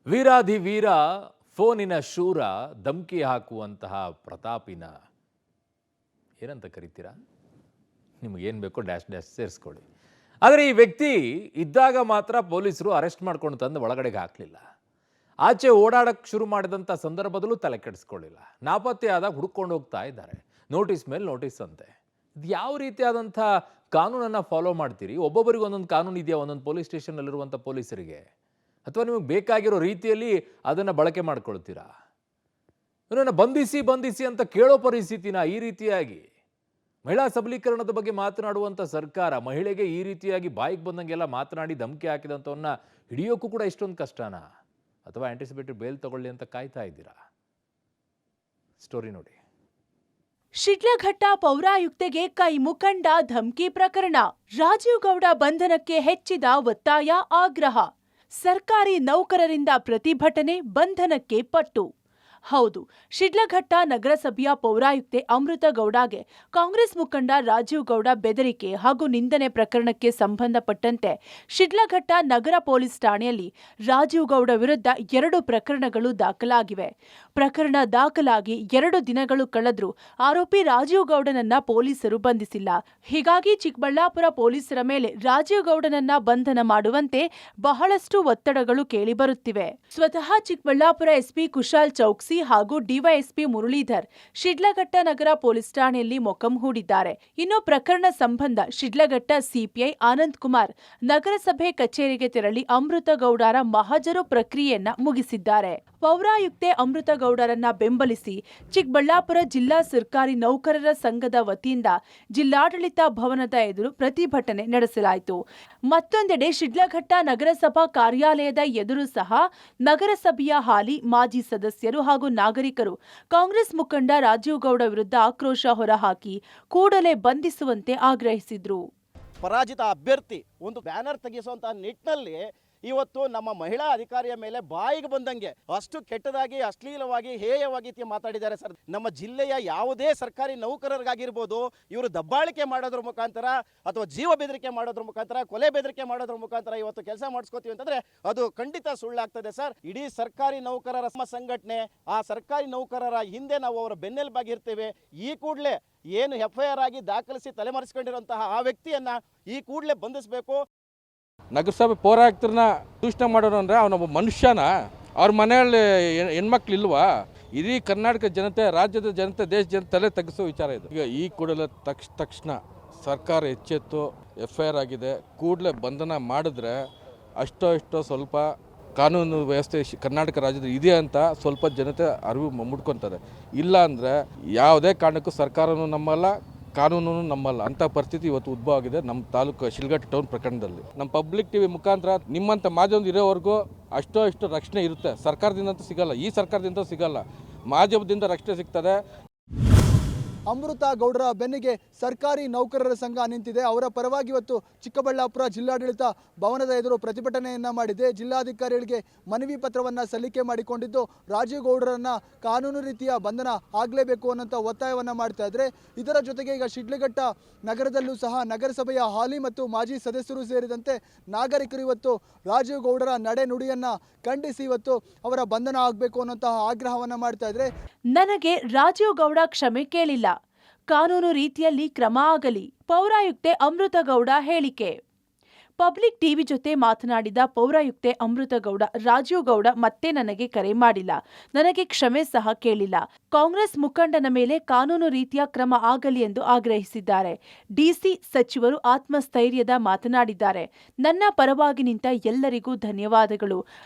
ವೀರಾಧಿವೀರ ಫೋನಿನ ಶೂರ ಧಮ್ಕಿ ಹಾಕುವಂತಹ ಪ್ರತಾಪಿನ ಏನಂತ ಕರಿತೀರಾ? ನಿಮಗೇನು ಬೇಕೋ ಡ್ಯಾಶ್ ಡ್ಯಾಶ್ ಸೇರಿಸ್ಕೊಳ್ಳಿ. ಆದರೆ ಈ ವ್ಯಕ್ತಿ ಇದ್ದಾಗ ಮಾತ್ರ ಪೊಲೀಸರು ಅರೆಸ್ಟ್ ಮಾಡ್ಕೊಂಡು ತಂದು ಒಳಗಡೆಗೆ ಹಾಕಲಿಲ್ಲ. ಆಚೆ ಓಡಾಡಕ್ಕೆ ಶುರು ಮಾಡಿದಂಥ ಸಂದರ್ಭದಲ್ಲೂ ತಲೆ ಕೆಡಿಸ್ಕೊಳ್ಳಿಲ್ಲ. ನಾಪತ್ತೆ ಆದಾಗ ಹುಡುಕೊಂಡು ಹೋಗ್ತಾ ಇದ್ದಾರೆ. ನೋಟಿಸ್ ಮೇಲೆ ನೋಟಿಸ್ ಅಂತೆ. ಇದು ಯಾವ ರೀತಿಯಾದಂಥ ಕಾನೂನನ್ನು ಫಾಲೋ ಮಾಡ್ತೀರಿ? ಒಬ್ಬೊಬ್ಬರಿಗೆ ಒಂದೊಂದು ಕಾನೂನು ಇದೆಯಾ ಒಂದೊಂದು ಪೊಲೀಸ್ ಸ್ಟೇಷನ್ನಲ್ಲಿರುವಂಥ ಪೊಲೀಸರಿಗೆ? ಅಥವಾ ನಿಮಗೆ ಬೇಕಾಗಿರೋ ರೀತಿಯಲ್ಲಿ ಅದನ್ನು ಬಳಕೆ ಮಾಡ್ಕೊಳ್ತೀರಾ? ಇವನನ್ನು ಬಂಧಿಸಿ ಅಂತ ಕೇಳೋ ಪರಿಸ್ಥಿತಿನ ಈ ರೀತಿಯಾಗಿ ಮಹಿಳಾ ಸಬಲೀಕರಣದ ಬಗ್ಗೆ ಮಾತನಾಡುವಂಥ ಸರ್ಕಾರ ಮಹಿಳೆಗೆ ಈ ರೀತಿಯಾಗಿ ಬಾಯಿಗೆ ಬಂದಂಗೆಲ್ಲ ಮಾತನಾಡಿ ಧಮಕಿ ಹಾಕಿದಂಥವನ್ನ ಹಿಡಿಯೋಕ್ಕೂ ಕೂಡ ಇಷ್ಟೊಂದು ಕಷ್ಟನಾ? ಅಥವಾ ಆಂಟಿಸಿಪೇಟೆಡ್ ಬೇಲ್ ತಗೊಳ್ಳಿ ಅಂತ ಕಾಯ್ತಾ ಇದ್ದೀರಾ? ಸ್ಟೋರಿ ನೋಡಿ. ಶಿಡ್ಲಘಟ್ಟ ಪೌರಾಯುಕ್ತೆಗೆ ಕೈ ಮುಖಂಡ ಧಮ್ಕಿ ಪ್ರಕರಣ. ರಾಜೀವ್ ಗೌಡ ಬಂಧನಕ್ಕೆ ಹೆಚ್ಚಿದ ಒತ್ತಾಯ, ಆಗ್ರಹ. ಸರ್ಕಾರಿ ನೌಕರರಿಂದ ಪ್ರತಿಭಟನೆ, ಬಂಧನಕ್ಕೆ ಪಟ್ಟು. ಹೌದು, ಶಿಡ್ಲಘಟ್ಟ ನಗರಸಭೆಯ ಪೌರಾಯುಕ್ತೆ ಅಮೃತ ಗೌಡಗೆ ಕಾಂಗ್ರೆಸ್ ಮುಖಂಡ ರಾಜೀವ್ ಗೌಡ ಬೆದರಿಕೆ ಹಾಗೂ ನಿಂದನೆ ಪ್ರಕರಣಕ್ಕೆ ಸಂಬಂಧಪಟ್ಟಂತೆ ಶಿಡ್ಲಘಟ್ಟ ನಗರ ಪೊಲೀಸ್ ಠಾಣೆಯಲ್ಲಿ ರಾಜೀವ್ ಗೌಡ ವಿರುದ್ಧ 2 ಪ್ರಕರಣಗಳು ದಾಖಲಾಗಿವೆ. ಪ್ರಕರಣ ದಾಖಲಾಗಿ 2 ದಿನಗಳು ಕಳೆದರೂ ಆರೋಪಿ ರಾಜೀವ್ ಗೌಡನನ್ನ ಪೊಲೀಸರು ಬಂಧಿಸಿಲ್ಲ. ಹೀಗಾಗಿ ಚಿಕ್ಕಬಳ್ಳಾಪುರ ಪೊಲೀಸರ ಮೇಲೆ ರಾಜೀವ್ ಗೌಡನನ್ನ ಬಂಧನ ಮಾಡುವಂತೆ ಬಹಳಷ್ಟು ಒತ್ತಡಗಳು ಕೇಳಿಬರುತ್ತಿವೆ. ಸ್ವತಃ ಚಿಕ್ಕಬಳ್ಳಾಪುರ ಎಸ್ಪಿ ಕುಶಾಲ್ ಚೌಕ್ಸಿ ಹಾಗೂ ಡಿವೈಎಸ್ಪಿ ಮುರಳೀಧರ್ ಶಿಡ್ಲಘಟ್ಟ ನಗರ ಪೊಲೀಸ್ ಠಾಣೆಯಲ್ಲಿ ಮೊಕಂ ಹೂಡಿದ್ದಾರೆ. ಇನ್ನು ಪ್ರಕರಣ ಸಂಬಂಧ ಶಿಡ್ಲಘಟ್ಟ ಸಿಪಿಐ ಆನಂದ್ ಕುಮಾರ್ ನಗರಸಭೆ ಕಚೇರಿಗೆ ತೆರಳಿ ಅಮೃತ ಗೌಡರ ಮಹಜರು ಪ್ರಕ್ರಿಯೆಯನ್ನ ಮುಗಿಸಿದ್ದಾರೆ. ಪೌರಾಯುಕ್ತೆ ಅಮೃತ ಗೌಡರನ್ನ ಬೆಂಬಲಿಸಿ ಚಿಕ್ಕಬಳ್ಳಾಪುರ ಜಿಲ್ಲಾ ಸರ್ಕಾರಿ ನೌಕರರ ಸಂಘದ ವತಿಯಿಂದ ಜಿಲ್ಲಾಡಳಿತ ಭವನದ ಎದುರು ಪ್ರತಿಭಟನೆ ನಡೆಸಲಾಯಿತು. ಮತ್ತೊಂದೆಡೆ ಶಿಡ್ಲಘಟ್ಟ ನಗರಸಭಾ ಕಾರ್ಯಾಲಯದ ಎದುರು ಸಹ ನಗರಸಭೆಯ ಹಾಲಿ ಮಾಜಿ ಸದಸ್ಯರು ಹಾಗೂ ನಾಗರಿಕರು ಕಾಂಗ್ರೆಸ್ ಮುಖಂಡ ರಾಜೀವ್ ಗೌಡ ವಿರುದ್ಧ ಆಕ್ರೋಶ ಹೊರಹಾಕಿ ಕೂಡಲೇ ಬಂಧಿಸುವಂತೆ ಆಗ್ರಹಿಸಿದ್ರು. ಪರಾಜಿತ ಅಭ್ಯರ್ಥಿ ಒಂದು ಬ್ಯಾನರ್ ತೆಗೆಸುವಂತಹ ನಿಟ್ಟಿನಲ್ಲಿ ಇವತ್ತು ನಮ್ಮ ಮಹಿಳಾ ಅಧಿಕಾರಿಯ ಮೇಲೆ ಬಾಯಿಗೆ ಬಂದಂಗೆ ಅಷ್ಟು ಕೆಟ್ಟದಾಗಿ, ಅಶ್ಲೀಲವಾಗಿ, ಹೇಯವಾಗಿ ಮಾತಾಡಿದ್ದಾರೆ ಸರ್. ನಮ್ಮ ಜಿಲ್ಲೆಯ ಯಾವುದೇ ಸರ್ಕಾರಿ ನೌಕರರಿಗಾಗಿರ್ಬೋದು, ಇವರು ದಬ್ಬಾಳಿಕೆ ಮಾಡೋದ್ರ ಮುಖಾಂತರ ಅಥವಾ ಜೀವ ಬೆದರಿಕೆ ಮಾಡೋದ್ರ ಮುಖಾಂತರ, ಕೊಲೆ ಬೆದರಿಕೆ ಮಾಡೋದ್ರ ಮುಖಾಂತರ ಇವತ್ತು ಕೆಲಸ ಮಾಡಿಸ್ಕೋತೀವಿ ಅಂತಂದ್ರೆ ಅದು ಖಂಡಿತ ಸುಳ್ಳಾಗ್ತದೆ ಸರ್. ಇಡೀ ಸರ್ಕಾರಿ ನೌಕರರ ಸಂಘಟನೆ, ಆ ಸರ್ಕಾರಿ ನೌಕರರ ಹಿಂದೆ ನಾವು ಅವರ ಬೆನ್ನೆಲುಬಾಗಿರ್ತೇವೆ. ಈ ಕೂಡಲೇ ಏನು FIR ಆಗಿ ದಾಖಲಿಸಿ ತಲೆಮರೆಸಿಕೊಂಡಿರುವಂತಹ ಆ ವ್ಯಕ್ತಿಯನ್ನ ಈ ಕೂಡಲೇ ಬಂಧಿಸಬೇಕು. ನಗರಸಭೆ ಪೌರಾಯುಕ್ತರನ್ನ ದೂಷಣೆ ಮಾಡೋರು ಅಂದರೆ ಅವನೊಬ್ಬ ಮನುಷ್ಯನ? ಅವ್ರ ಮನೆಯಲ್ಲಿ ಹೆಣ್ಮಕ್ಳು ಇಲ್ವಾ? ಇಡೀ ಕರ್ನಾಟಕ ಜನತೆ, ರಾಜ್ಯದ ಜನತೆ, ದೇಶ ಜನತೆ ತಲೆ ತಗ್ಗಿಸೋ ವಿಚಾರ ಇದು. ಈಗ ಈ ಕೂಡಲೇ ತಕ್ಷಣ ಸರ್ಕಾರ ಎಚ್ಚೆತ್ತು FIR ಆಗಿದೆ, ಕೂಡಲೇ ಬಂಧನ ಮಾಡಿದ್ರೆ ಅಷ್ಟೋ ಸ್ವಲ್ಪ ಕಾನೂನು ವ್ಯವಸ್ಥೆ ಕರ್ನಾಟಕ ರಾಜ್ಯದ ಇದೆ ಅಂತ ಸ್ವಲ್ಪ ಜನತೆ ಅರಿವು ಮುಡ್ಕೊತಾರೆ. ಇಲ್ಲ ಅಂದರೆ ಯಾವುದೇ ಕಾರಣಕ್ಕೂ ಸರ್ಕಾರನೂ ನಮ್ಮಲ್ಲ, ಕಾನೂನು ನಮ್ಮಲ್ಲ ಅಂತ ಪರಿಸ್ಥಿತಿ ಇವತ್ತು ಉದ್ಭವ ಆಗಿದೆ ನಮ್ಮ ತಾಲೂಕು ಶಿಡ್ಲಘಟ್ಟ ಟೌನ್ ಪ್ರಕರಣದಲ್ಲಿ. ನಮ್ಮ ಪಬ್ಲಿಕ್ ಟಿವಿ ಮುಖಾಂತರ ನಿಮ್ಮಂಥ ಮಾಧ್ಯಮದ ಇರೋವರೆಗೂ ಅಷ್ಟೋ ರಕ್ಷಣೆ ಇರುತ್ತೆ. ಸರ್ಕಾರದಿಂದ ಸಿಗಲ್ಲ, ಈ ಸರ್ಕಾರದಿಂದ ಸಿಗಲ್ಲ, ಮಾಧ್ಯಮದಿಂದ ರಕ್ಷಣೆ ಸಿಗ್ತದೆ. ಅಮೃತ ಗೌಡರ ಬೆನ್ನಿಗೆ ಸರ್ಕಾರಿ ನೌಕರರ ಸಂಘ ನಿಂತಿದೆ. ಅವರ ಪರವಾಗಿ ಇವತ್ತು ಚಿಕ್ಕಬಳ್ಳಾಪುರ ಜಿಲ್ಲಾಡಳಿತ ಭವನದ ಎದುರು ಪ್ರತಿಭಟನೆಯನ್ನ ಮಾಡಿದೆ. ಜಿಲ್ಲಾಧಿಕಾರಿಗಳಿಗೆ ಮನವಿ ಪತ್ರವನ್ನು ಸಲ್ಲಿಕೆ ಮಾಡಿಕೊಂಡಿದ್ದು ರಾಜೀವ್ ಗೌಡರನ್ನ ಕಾನೂನು ರೀತಿಯ ಬಂಧನ ಆಗಲೇಬೇಕು ಅನ್ನೋಂಥ ಒತ್ತಾಯವನ್ನು ಮಾಡ್ತಾ ಇದ್ದಾರೆ. ಇದರ ಜೊತೆಗೆ ಈಗ ಶಿಡ್ಲಘಟ್ಟ ನಗರದಲ್ಲೂ ಸಹ ನಗರಸಭೆಯ ಹಾಲಿ ಮತ್ತು ಮಾಜಿ ಸದಸ್ಯರು ಸೇರಿದಂತೆ ನಾಗರಿಕರು ಇವತ್ತು ರಾಜೀವ್ ಗೌಡರ ನಡೆ ನುಡಿಯನ್ನ ಖಂಡಿಸಿ ಇವತ್ತು ಅವರ ಬಂಧನ ಆಗಬೇಕು ಅನ್ನೋಂತಹ ಆಗ್ರಹವನ್ನು ಮಾಡ್ತಾ ಇದ್ದಾರೆ. ನನಗೆ ರಾಜೀವ್ ಗೌಡ ಕ್ಷಮೆ ಕೇಳಿಲ್ಲ, ಕಾನೂನು ರೀತಿಯಲ್ಲಿ ಕ್ರಮ ಆಗಲಿ. ಪೌರಾಯುಕ್ತೆ ಅಮೃತ ಗೌಡ ಹೇಳಿಕೆ. ಪಬ್ಲಿಕ್ ಟಿವಿ ಜೊತೆ ಮಾತನಾಡಿದ ಪೌರಾಯುಕ್ತೆ ಅಮೃತ ಗೌಡ, ರಾಜೀವ್ ಗೌಡ ಮತ್ತೆ ನನಗೆ ಕರೆ ಮಾಡಿಲ್ಲ, ನನಗೆ ಕ್ಷಮೆ ಸಹ ಕೇಳಿಲ್ಲ. ಕಾಂಗ್ರೆಸ್ ಮುಖಂಡನ ಮೇಲೆ ಕಾನೂನು ರೀತಿಯ ಕ್ರಮ ಆಗಲಿ ಎಂದು ಆಗ್ರಹಿಸಿದ್ದಾರೆ. ಡಿಸಿ ಸಚಿವರು ಆತ್ಮಸ್ಥೈರ್ಯದ ಮಾತನಾಡಿದ್ದಾರೆ. ನನ್ನ ಪರವಾಗಿ ನಿಂತ ಎಲ್ಲರಿಗೂ ಧನ್ಯವಾದಗಳು.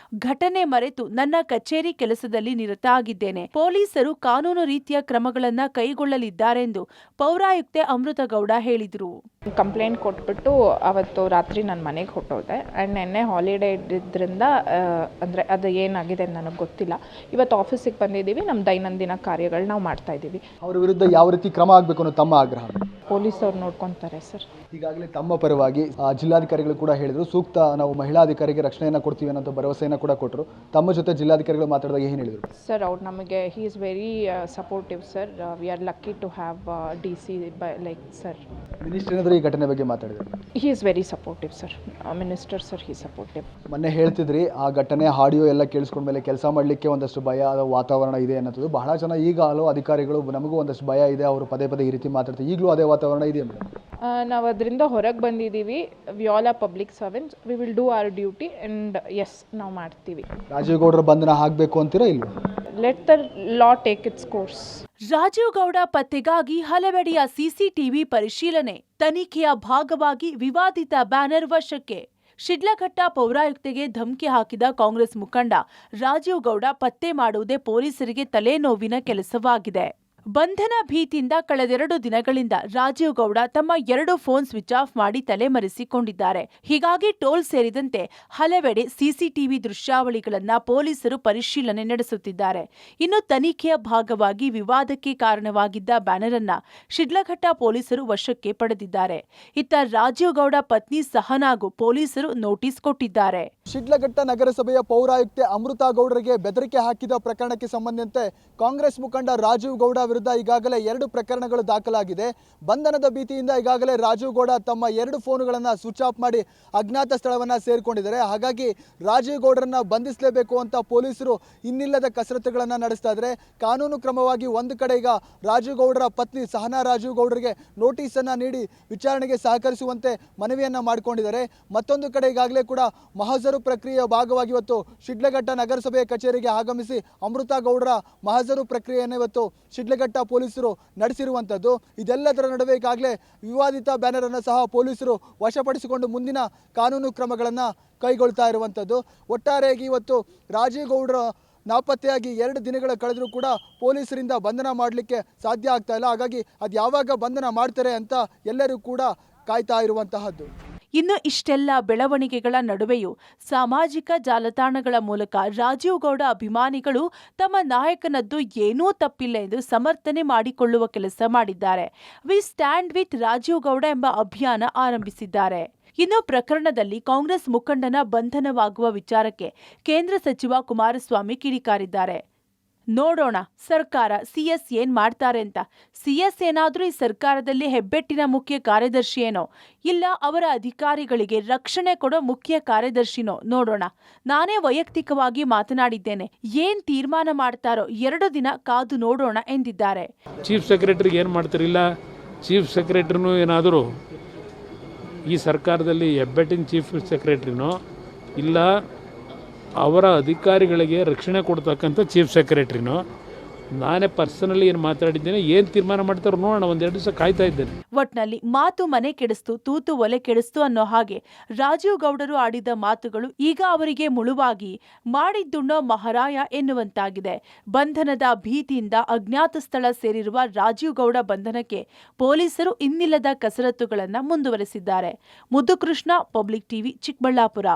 ಘಟನೆ ಮರೆತು ನನ್ನ ಕಚೇರಿ ಕೆಲಸದಲ್ಲಿ ನಿರತ ಆಗಿದ್ದೇನೆ. ಪೊಲೀಸರು ಕಾನೂನು ರೀತಿಯ ಕ್ರಮಗಳನ್ನು ಕೈಗೊಳ್ಳಲಿದ್ದಾರೆಂದು ಪೌರಾಯುಕ್ತೆ ಅಮೃತ ಗೌಡ ಹೇಳಿದರು. ಕಂಪ್ಲೇಂಟ್ ಕೊಟ್ಬಿಟ್ಟು ಅವತ್ತು ರಾತ್ರಿ ನನ್ನ ಮನೆಗೆ ಹೊಟ್ಟೋದೆ. ಆ್ಯಂಡ್ ನೆನ್ನೆ ಹಾಲಿಡೇ ಇದ್ದಿದ್ದರಿಂದ ಅಂದರೆ ಅದು ಏನಾಗಿದೆ ನನಗೆ ಗೊತ್ತಿಲ್ಲ. ಇವತ್ತು ಆಫೀಸಿಗೆ ಬಂದಿದ್ದೀವಿ, ನಮ್ಮ ದೈನಂದಿನ ಕಾರ್ಯಗಳು ನಾವು ಮಾಡ್ತಾ ಇದ್ದೀವಿ. ಅವರ ವಿರುದ್ಧ ಯಾವ ರೀತಿ ಕ್ರಮ ಆಗಬೇಕು ಅನ್ನೋ ತಮ್ಮ ಆಗ್ರಹ ಪೊಲೀಸವ್ರು ನೋಡ್ಕೊತಾರೆ ಸರ್. ಈಗಾಗಲೇ ತಮ್ಮ ಪರವಾಗಿ ಜಿಲ್ಲಾಧಿಕಾರಿಗಳು ಕೂಡ ಹೇಳಿದರು, ಸೂಕ್ತ ನಾವು ಮಹಿಳಾ ಅಧಿಕಾರಿಗೆ ರಕ್ಷಣೆಯನ್ನು ಕೊಡ್ತೀವಿ ಅನ್ನೋ ಭರವಸೆಯನ್ನು ಕೂಡ ಕೊಟ್ಟರು. ತಮ್ಮ ಜೊತೆ ಜಿಲ್ಲಾಧಿಕಾರಿಗಳು ಮಾತಾಡಿದಾಗ ಏನು ಹೇಳಿದರು ಸರ್? ಅವ್ರು ನಮಗೆ he is very supportive sir. We are lucky to have DC like sir. Minister ಏನಾದರೂ ಈ ಘಟನೆ ಬಗ್ಗೆ ಮಾತಾಡಿದರು? He is very supportive. Supportive sir. Minister sir he supportive. ಮೊನ್ನೆ ಹೇಳ್ತಿದ್ರಿ ಆ ಘಟನೆ ಆಡಿಯೋ ಎಲ್ಲ ಕೇಳಿಸ್ಕೊಂಡ್ಮೇಲೆ ಕೆಲಸ ಮಾಡಲಿಕ್ಕೆ ಒಂದಷ್ಟು ಭಯ ವಾತಾವರಣ ಇದೆ ಅನ್ನೋದು. ಬಹಳ ಜನ ಈಗ ಹಲವು ಅಧಿಕಾರಿಗಳು ನಮಗೂ ಒಂದಷ್ಟು ಭಯ ಇದೆ, ಅವರು ಪದೇ ಪದೇ ಈ ರೀತಿ ಮಾತಾಡ್ತಾರೆ, ಈಗಲೂ ಅದೇ ವಾತಾವರಣ ಇದೆ ಮೇಡಮ್? ನಾವು ಅದರಿಂದ ಹೊರಗೆ ಬಂದಿದ್ದೀವಿ. We all are public servants, we will do our duty and as ನಾವು ಮಾಡ್ತೀವಿ. ರಾಜೀವ್ ಗೌಡರ ಬಂಧನ ಆಗಬೇಕು ಅಂತೀರಾ ಇಲ್ವಾ? Let the law take its course. Rajeev Gowda ಪತ್ತೆಗಾಗಿ ಹಲವೆಡೆಯ ಸಿಸಿಟಿವಿ ಪರಿಶೀಲನೆ, ತನಿಖೆಯ ಭಾಗವಾಗಿ ವಿವಾದಿತ ಬ್ಯಾನರ್ ವಶಕ್ಕೆ. ಶಿಡ್ಲಘಟ್ಟ ಪೌರಾಯುಕ್ತೆಗೆ ಧಮಕಿ ಹಾಕಿದ ಕಾಂಗ್ರೆಸ್ ಮುಖಂಡ ರಾಜೀವ್ ಗೌಡ ಪತ್ತೆ ಮಾಡುವುದೇ ಪೊಲೀಸರಿಗೆ ತಲೆನೋವಿನ ಕೆಲಸವಾಗಿದೆ. ಬಂಧನ ಭೀತಿಯಿಂದ ಕಳೆದೆರಡು ದಿನಗಳಿಂದ ರಾಜೀವ್ ಗೌಡ ತಮ್ಮ 2 ಫೋನ್ ಸ್ವಿಚ್ ಆಫ್ ಮಾಡಿ ತಲೆಮರೆಸಿಕೊಂಡಿದ್ದಾರೆ. ಹೀಗಾಗಿ ಟೋಲ್ ಸೇರಿದಂತೆ ಹಲವೆಡೆ ಸಿಸಿಟಿವಿ ದೃಶ್ಯಾವಳಿಗಳನ್ನ ಪೊಲೀಸರು ಪರಿಶೀಲನೆ ನಡೆಸುತ್ತಿದ್ದಾರೆ. ಇನ್ನು ತನಿಖೆಯ ಭಾಗವಾಗಿ ವಿವಾದಕ್ಕೆ ಕಾರಣವಾಗಿದ್ದ ಬ್ಯಾನರ್ ಅನ್ನ ಶಿಡ್ಲಘಟ್ಟ ಪೊಲೀಸರು ವಶಕ್ಕೆ ಪಡೆದಿದ್ದಾರೆ. ಇತ್ತ ರಾಜೀವ್ ಗೌಡ ಪತ್ನಿ ಸಹನಾಗೂ ಪೊಲೀಸರು ನೋಟಿಸ್ ಕೊಟ್ಟಿದ್ದಾರೆ. ಶಿಡ್ಲಘಟ್ಟ ನಗರಸಭೆಯ ಪೌರಾಯುಕ್ತೆ ಅಮೃತಾ ಗೌಡರಿಗೆ ಬೆದರಿಕೆ ಹಾಕಿದ ಪ್ರಕರಣಕ್ಕೆ ಸಂಬಂಧಿಸಿದಂತೆ ಕಾಂಗ್ರೆಸ್ ಮುಖಂಡ ರಾಜೀವ್ ಗೌಡ ವಿರುದ್ಧ ಈಗಾಗಲೇ 2 ಪ್ರಕರಣಗಳು ದಾಖಲಾಗಿದೆ. ಬಂಧನದ ಭೀತಿಯಿಂದ ಈಗಾಗಲೇ ರಾಜೀವ್ ಗೌಡ ತಮ್ಮ 2 ಫೋನುಗಳನ್ನು ಸ್ವಿಚ್ ಆಫ್ ಮಾಡಿ ಅಜ್ಞಾತ ಸ್ಥಳವನ್ನು ಸೇರಿಕೊಂಡಿದ್ದಾರೆ. ಹಾಗಾಗಿ ರಾಜೀವ್ ಗೌಡರನ್ನ ಬಂಧಿಸಲೇಬೇಕು ಅಂತ ಪೊಲೀಸರು ಇನ್ನಿಲ್ಲದ ಕಸರತ್ತುಗಳನ್ನು ನಡೆಸ್ತಾ ಇದ್ದಾರೆ. ಕಾನೂನು ಕ್ರಮವಾಗಿ ಒಂದು ಕಡೆ ಈಗ ರಾಜೀವ್ ಗೌಡರ ಪತ್ನಿ ಸಹನಾ ರಾಜೀವ್ ಗೌಡರಿಗೆ ನೋಟಿಸನ್ನು ನೀಡಿ ವಿಚಾರಣೆಗೆ ಸಹಕರಿಸುವಂತೆ ಮನವಿಯನ್ನು ಮಾಡಿಕೊಂಡಿದ್ದಾರೆ. ಮತ್ತೊಂದು ಕಡೆ ಈಗಾಗಲೇ ಕೂಡ ಮಹಜರು ಪ್ರಕ್ರಿಯೆಯ ಭಾಗವಾಗಿ ಇವತ್ತು ಶಿಡ್ಲಘಟ್ಟ ನಗರಸಭೆಯ ಕಚೇರಿಗೆ ಆಗಮಿಸಿ ಅಮೃತಾ ಗೌಡರ ಮಹಜರು ಪ್ರಕ್ರಿಯೆಯನ್ನು ಇವತ್ತು ಶಿಡ್ಲಘಟ್ಟ ಪೊಲೀಸರು ನಡೆಸಿರುವಂಥದ್ದು. ಇದೆಲ್ಲದರ ನಡುವೆ ಈಗಾಗಲೇ ವಿವಾದಿತ ಬ್ಯಾನರ್ ಅನ್ನು ಸಹ ಪೊಲೀಸರು ವಶಪಡಿಸಿಕೊಂಡು ಮುಂದಿನ ಕಾನೂನು ಕ್ರಮಗಳನ್ನು ಕೈಗೊಳ್ತಾ ಇರುವಂಥದ್ದು. ಒಟ್ಟಾರೆಯಾಗಿ ಇವತ್ತು ರಾಜೀವ್ ಗೌಡರ ನಾಪತ್ತೆಯಾಗಿ 2 ದಿನಗಳ ಕಳೆದರೂ ಕೂಡ ಪೊಲೀಸರಿಂದ ಬಂಧನ ಮಾಡಲಿಕ್ಕೆ ಸಾಧ್ಯ ಆಗ್ತಾ ಇಲ್ಲ. ಹಾಗಾಗಿ ಅದು ಯಾವಾಗ ಬಂಧನ ಮಾಡ್ತಾರೆ ಅಂತ ಎಲ್ಲರೂ ಕೂಡ ಕಾಯ್ತಾ ಇರುವಂತಹದ್ದು. ಇನ್ನು ಇಷ್ಟೆಲ್ಲ ಬೆಳವಣಿಗೆಗಳ ನಡುವೆಯೂ ಸಾಮಾಜಿಕ ಜಾಲತಾಣಗಳ ಮೂಲಕ ರಾಜೀವ್ ಗೌಡ ಅಭಿಮಾನಿಗಳು ತಮ್ಮ ನಾಯಕನದ್ದು ಏನೂ ತಪ್ಪಿಲ್ಲ ಎಂದು ಸಮರ್ಥನೆ ಮಾಡಿಕೊಳ್ಳುವ ಕೆಲಸ ಮಾಡಿದ್ದಾರೆ. We stand with Rajeev Gowda ಎಂಬ ಅಭಿಯಾನ ಆರಂಭಿಸಿದ್ದಾರೆ. ಇನ್ನು ಪ್ರಕರಣದಲ್ಲಿ ಕಾಂಗ್ರೆಸ್ ಮುಖಂಡನ ಬಂಧನವಾಗುವ ವಿಚಾರಕ್ಕೆ ಕೇಂದ್ರ ಸಚಿವ ಕುಮಾರಸ್ವಾಮಿ ಕಿಡಿಕಾರಿದ್ದಾರೆ. ನೋಡೋಣ ಸರ್ಕಾರ ಸಿಎಸ್ ಏನ್ ಮಾಡ್ತಾರೆ ಅಂತ. ಸಿಎಸ್ ಏನಾದ್ರೂ ಈ ಸರ್ಕಾರದಲ್ಲಿ ಹೆಬ್ಬೆಟ್ಟಿನ ಮುಖ್ಯ ಕಾರ್ಯದರ್ಶಿ ಏನೋ, ಇಲ್ಲ ಅವರ ಅಧಿಕಾರಿಗಳಿಗೆ ರಕ್ಷಣೆ ಕೊಡೋ ಮುಖ್ಯ ಕಾರ್ಯದರ್ಶಿನೋ ನೋಡೋಣ. ನಾನೇ ವೈಯಕ್ತಿಕವಾಗಿ ಮಾತನಾಡಿದ್ದೇನೆ. ಏನ್ ತೀರ್ಮಾನ ಮಾಡ್ತಾರೋ 2 ದಿನ ಕಾದು ನೋಡೋಣ ಎಂದಿದ್ದಾರೆ. ಚೀಫ್ ಸೆಕ್ರೆಟರಿಗೆ ಏನು ಮಾಡ್ತಿರಲಿಲ್ಲ, ಚೀಫ್ ಸೆಕ್ರೆಟರಿನೂ ಏನಾದರೂ ಈ ಸರ್ಕಾರದಲ್ಲಿ ಹೆಬ್ಬೆಟ್ಟಿನ ಚೀಫ್ ಸೆಕ್ರೆಟರಿನೋ ಇಲ್ಲ ಅವರ ಅಧಿಕಾರಿಗಳಿಗೆ ರಕ್ಷಣೆ ಕೊಡ್ತಕ್ಕಂಥ ಚೀಫ್ ಸೆಕ್ರೆಟರಿನೋ ನಾನೇ ಪರ್ಸನಲಿ ಏನು ಮಾತಾಡಿದ್ದೇನೆ, ಏನು ತೀರ್ಮಾನ ಮಾಡ್ತಾರೋ ನೋಡೋಣ. 1-2 ದಿವಸ ಕಾಯ್ತಾ ಇದ್ದೇನೆ. ಒಟ್ನಲ್ಲಿ ಮಾತು ಮನೆ ಕೆಡಿಸ್ತು, ತೂತು ಒಲೆ ಕೆಡಿಸ್ತು ಅನ್ನೋ ಹಾಗೆ ರಾಜೀವ್ ಗೌಡರು ಆಡಿದ ಮಾತುಗಳು ಈಗ ಅವರಿಗೆ ಮುಳುವಾಗಿ ಮಾಡಿದ್ದುಣ್ಣೋ ಮಹಾರಾಯ ಎನ್ನುವಂತಾಗಿದೆ. ಬಂಧನದ ಭೀತಿಯಿಂದ ಅಜ್ಞಾತ ಸ್ಥಳ ಸೇರಿರುವ ರಾಜೀವ್ ಗೌಡ ಬಂಧನಕ್ಕೆ ಪೊಲೀಸರು ಇನ್ನಿಲ್ಲದ ಕಸರತ್ತುಗಳನ್ನು ಮುಂದುವರೆಸಿದ್ದಾರೆ. Muddukrishna, public TV, Chikkaballapur.